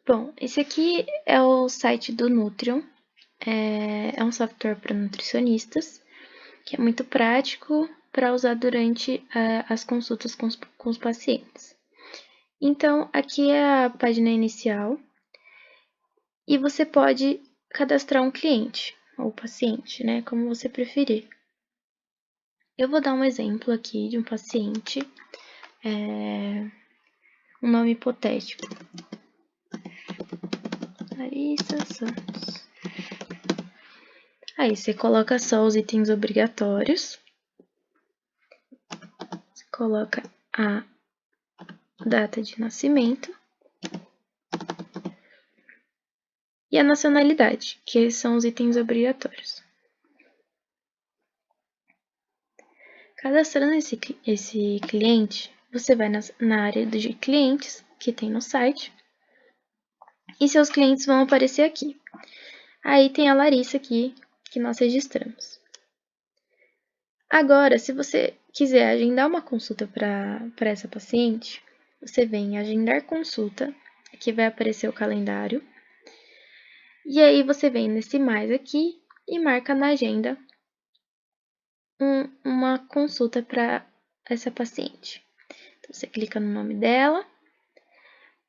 Bom, esse aqui é o site do Nutrion. É um software para nutricionistas, que é muito prático para usar durante as consultas com os pacientes. Então, aqui é a página inicial e você pode cadastrar um cliente ou paciente, né, como você preferir. Eu vou dar um exemplo aqui de um paciente, um nome hipotético. Larissa Santos. Aí você coloca só os itens obrigatórios. Você coloca a data de nascimento e a nacionalidade, que são os itens obrigatórios. Cadastrando esse cliente, você vai na área de clientes que tem no site e seus clientes vão aparecer aqui. Aí tem a Larissa aqui que nós registramos. Agora, se você quiser agendar uma consulta para essa paciente, você vem em agendar consulta, aqui vai aparecer o calendário. E aí você vem nesse mais aqui e marca na agenda uma consulta para essa paciente. Então, você clica no nome dela,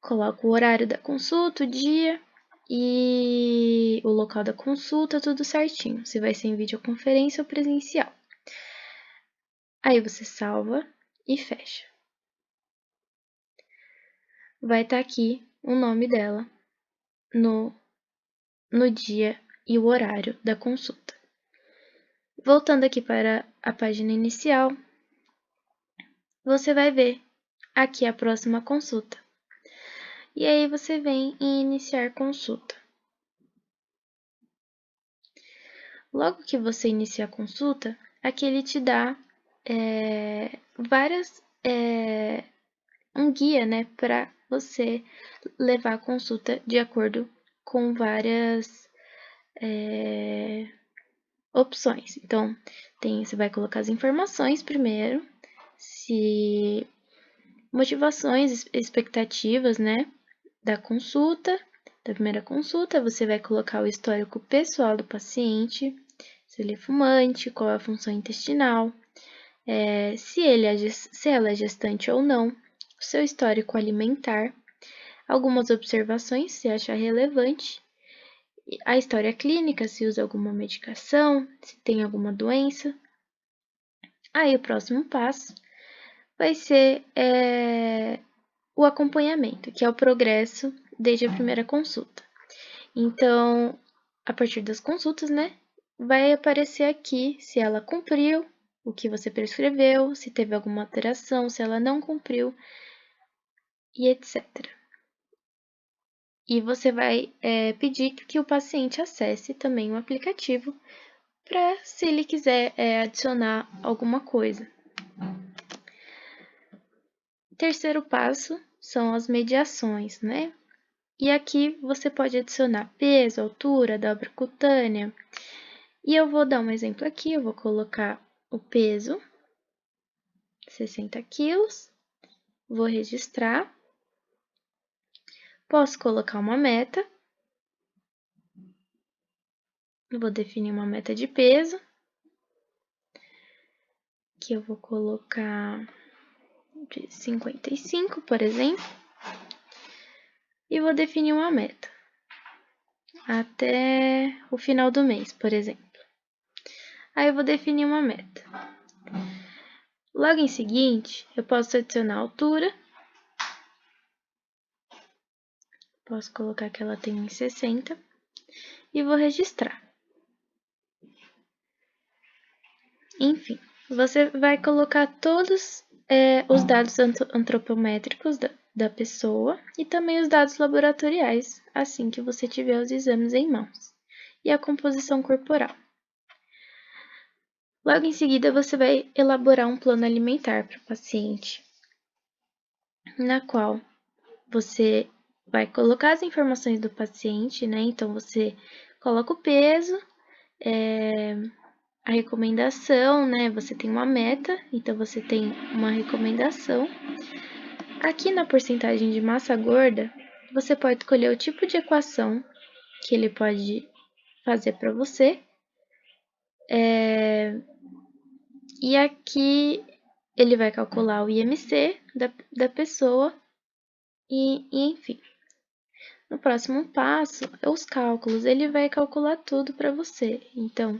coloca o horário da consulta, o dia e o local da consulta, tudo certinho. Se vai ser em videoconferência ou presencial. Aí você salva e fecha. Vai estar aqui o nome dela no dia e o horário da consulta. Voltando aqui para a página inicial, você vai ver aqui a próxima consulta. E aí você vem em iniciar consulta. Logo que você inicia a consulta, aqui ele te dá um guia, né, para você levar a consulta de acordo com várias opções. Então, você vai colocar as informações primeiro, motivações, expectativas, né, da consulta, da primeira consulta, você vai colocar o histórico pessoal do paciente, se ele é fumante, qual é a função intestinal, se ela é gestante ou não, o seu histórico alimentar, algumas observações, se achar relevante, a história clínica, se usa alguma medicação, se tem alguma doença. Aí o próximo passo vai ser o acompanhamento, que é o progresso desde a primeira consulta. Então, a partir das consultas, né, vai aparecer aqui se ela cumpriu o que você prescreveu, se teve alguma alteração, se ela não cumpriu e etc. E você vai pedir que o paciente acesse também o aplicativo para, se ele quiser adicionar alguma coisa. Terceiro passo são as mediações, né? E aqui você pode adicionar peso, altura, dobra cutânea. E eu vou dar um exemplo aqui, eu vou colocar o peso, 60 quilos, vou registrar. Posso colocar uma meta. Vou definir uma meta de peso, que eu vou colocar de 55, por exemplo. E vou definir uma meta até o final do mês, por exemplo. Aí eu vou definir uma meta. Logo em seguinte, eu posso adicionar a altura. Posso colocar que ela tem 60 e vou registrar. Enfim, você vai colocar todos os dados antropométricos da pessoa e também os dados laboratoriais, assim que você tiver os exames em mãos, e a composição corporal. Logo em seguida, você vai elaborar um plano alimentar para o paciente, na qual você vai colocar as informações do paciente, né? Então, você coloca o peso, a recomendação, né? Você tem uma meta, então você tem uma recomendação. Aqui na porcentagem de massa gorda, você pode escolher o tipo de equação que ele pode fazer para você. E aqui ele vai calcular o IMC da pessoa e enfim. No próximo passo, os cálculos, ele vai calcular tudo para você. Então,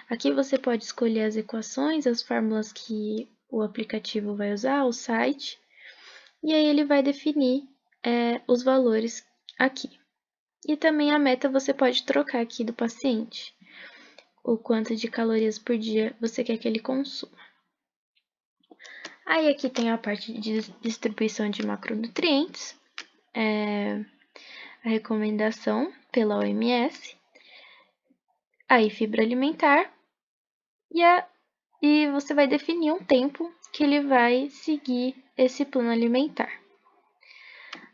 aqui você pode escolher as equações, as fórmulas que o aplicativo vai usar, o site, e aí ele vai definir os valores aqui. E também a meta você pode trocar aqui do paciente, o quanto de calorias por dia você quer que ele consuma. Aí aqui tem a parte de distribuição de macronutrientes, a recomendação pela OMS, aí fibra alimentar, e você vai definir um tempo que ele vai seguir esse plano alimentar.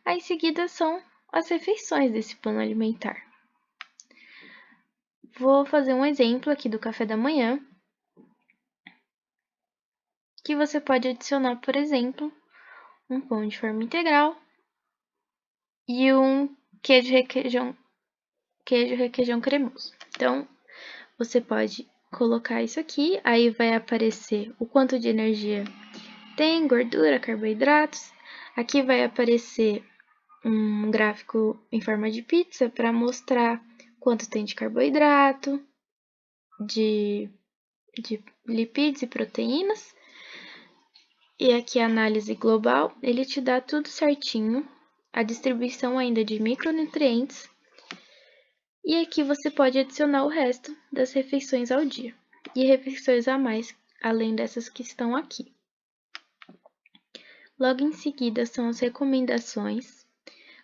Aí em seguida são as refeições desse plano alimentar. Vou fazer um exemplo aqui do café da manhã, que você pode adicionar, por exemplo, um pão de forma integral e um queijo requeijão cremoso. Então, você pode colocar isso aqui, aí vai aparecer o quanto de energia tem, gordura, carboidratos. Aqui vai aparecer um gráfico em forma de pizza para mostrar quanto tem de carboidrato, de lipídios e proteínas. E aqui a análise global, ele te dá tudo certinho, a distribuição ainda de micronutrientes. E aqui você pode adicionar o resto das refeições ao dia e refeições a mais, além dessas que estão aqui. Logo em seguida são as recomendações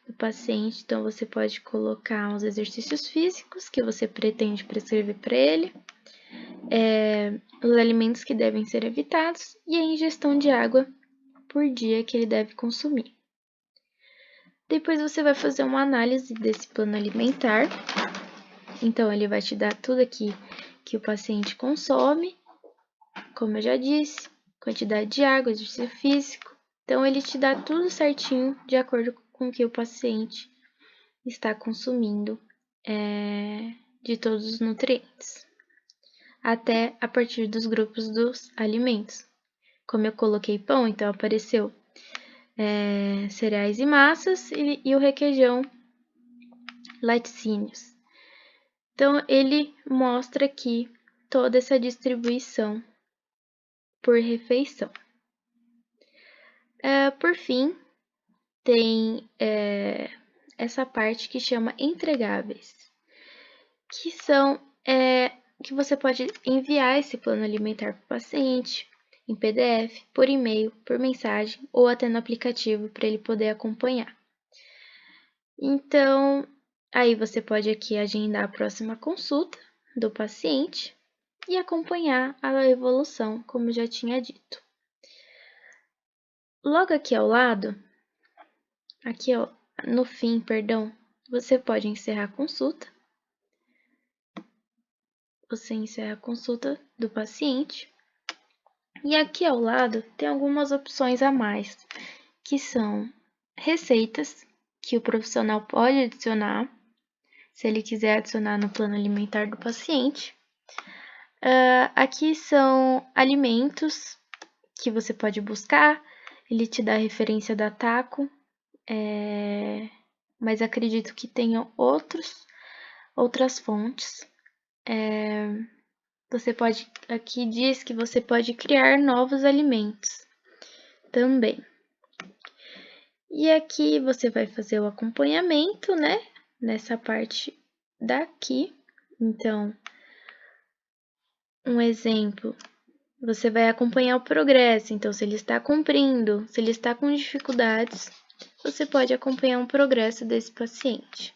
do paciente, então você pode colocar os exercícios físicos que você pretende prescrever para ele, os alimentos que devem ser evitados e a ingestão de água por dia que ele deve consumir. Depois você vai fazer uma análise desse plano alimentar, então ele vai te dar tudo aqui que o paciente consome, como eu já disse, quantidade de água, exercício físico, então ele te dá tudo certinho de acordo com o que o paciente está consumindo de todos os nutrientes, até a partir dos grupos dos alimentos. Como eu coloquei pão, então apareceu cereais e massas e o requeijão, laticínios. Então, ele mostra aqui toda essa distribuição por refeição. Por fim, tem essa parte que chama entregáveis, que são que você pode enviar esse plano alimentar para o paciente em PDF, por e-mail, por mensagem ou até no aplicativo para ele poder acompanhar. Então, aí você pode aqui agendar a próxima consulta do paciente e acompanhar a evolução, como já tinha dito. Logo aqui ao lado, aqui no fim, perdão, você pode encerrar a consulta. Você encerra a consulta do paciente. E aqui ao lado tem algumas opções a mais, que são receitas que o profissional pode adicionar, se ele quiser adicionar no plano alimentar do paciente. Aqui são alimentos que você pode buscar, ele te dá a referência da TACO, mas acredito que tenham outras fontes. Você pode, aqui diz que você pode criar novos alimentos também. E aqui você vai fazer o acompanhamento, né? Nessa parte daqui. Então, um exemplo, você vai acompanhar o progresso. Então, se ele está cumprindo, se ele está com dificuldades, você pode acompanhar o progresso desse paciente.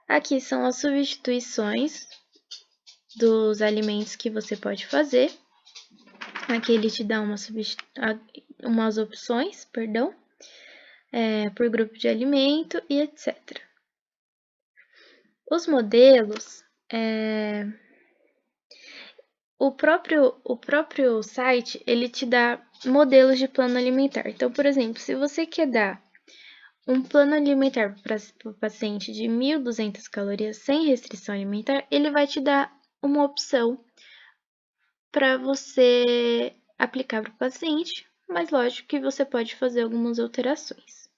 Aqui são as substituições dos alimentos que você pode fazer. Aqui ele te dá umas opções, perdão, por grupo de alimento e etc. Os modelos, o próprio site, ele te dá modelos de plano alimentar. Então, por exemplo, se você quer dar Um plano alimentar para o paciente de 1.200 calorias sem restrição alimentar, ele vai te dar uma opção para você aplicar para o paciente, mas lógico que você pode fazer algumas alterações.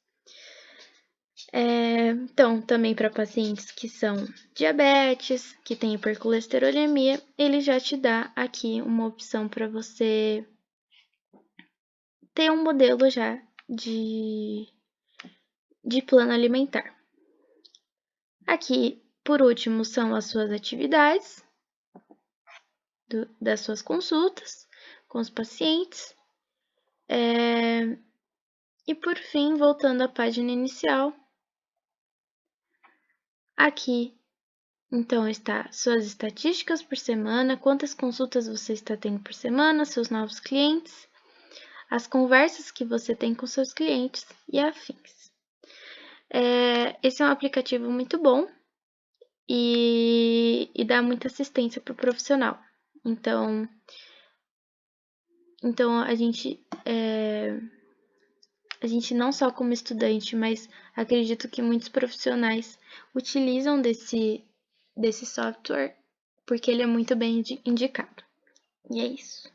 Então, também para pacientes que são diabetes, que têm hipercolesterolemia, ele já te dá aqui uma opção para você ter um modelo já de plano alimentar. Aqui, por último, são as suas atividades das suas consultas com os pacientes. E por fim, voltando à página inicial, aqui então está suas estatísticas por semana, quantas consultas você está tendo por semana, seus novos clientes, as conversas que você tem com seus clientes e afins. Esse é um aplicativo muito bom e dá muita assistência para o profissional. Então a gente não só como estudante, mas acredito que muitos profissionais utilizam desse software porque ele é muito bem indicado. E é isso.